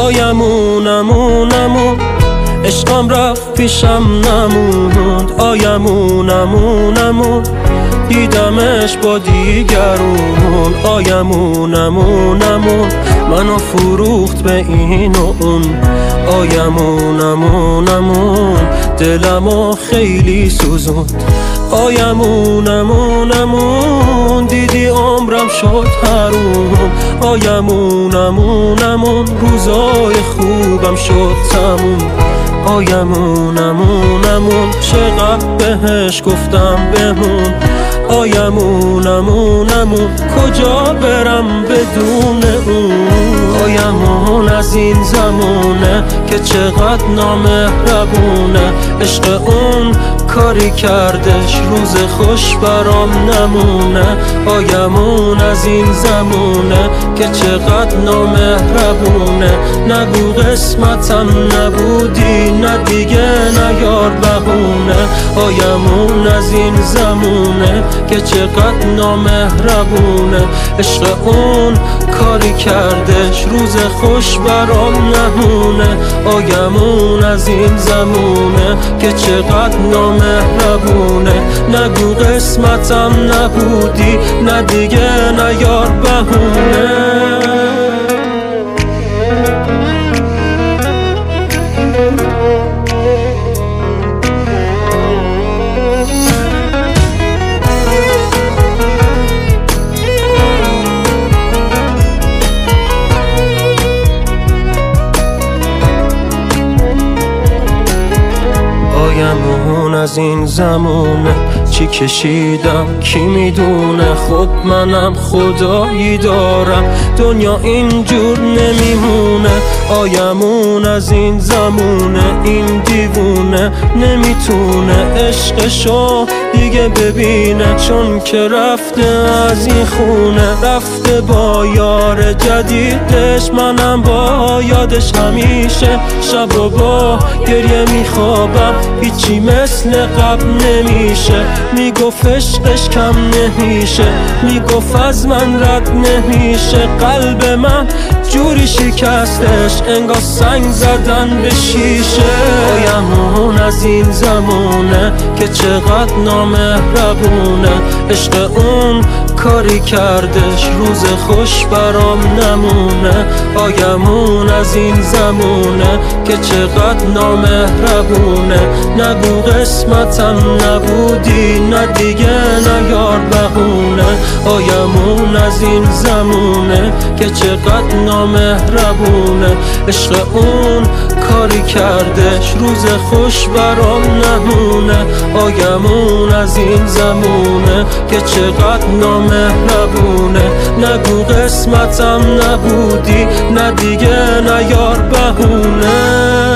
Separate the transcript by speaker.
Speaker 1: آیمون عشقم رفت پیشم نموند. آیمون دیدمش با دیگرون. آیمون منو فروخت به این و اون. آیمون دلمو خیلی سوزوند. آیمون دیدی عمرم شد حروم. آیمون روزای خوبم شد تموم. آیمون چقدر بهش گفتم بمون. آیمون کجا برم بدون اون. آیمون از این زمونه که چقدر نامهربونه. عشق اون کاری کردش روز خوش برام نمونه. آیمون از این زمونه که چقدر نامهربونه. نگو قسمتم نبودی، نه دیگه نه یار بهونه. آیمون از این زمونه که چقدر نامهربونه. عشق اون کاری کردش روز خوش برام نمونه. آیمون از این زمونه که چقدر نامهربونه. نگو قسمتم نبودی، نه دیگه نه یار بهونه. آیمون از این زمونه چی کشیدم کی میدونه. خب منم خدایی دارم، دنیا اینجور نمیمونه. آیمون از این زمونه این دیوونه نمیتونه عشقشو دیگه ببینه. چون که رفته از این خونه، رفته با یار جدیدش. منم با یادش همیشه شب و با گریه میخوابم. هیچی مثل قبل نمیشه. میگفت عشقش کم نمیشه، میگفت از من رد نمیشه. قلب من جوری شکستش انگار سنگ زدن به شیشه. آیمون از این زمونه که چقدر نامهربونه. عشق اون کاری کردش روز خوش برام نمونه. آیمون از این زمونه که چقدر نامهربونه. نگو قسمتم نبودی، نه دیگه نه یار بهونه. آیمون از این زمونه که چقدر نامهربونه. عشق اون کاری کردش روز خوش برام نمونه. آیمون از این زمونه که چقدر نامهربونه. نگو قسمتم نبودی، نه دیگه نه یار بهونه.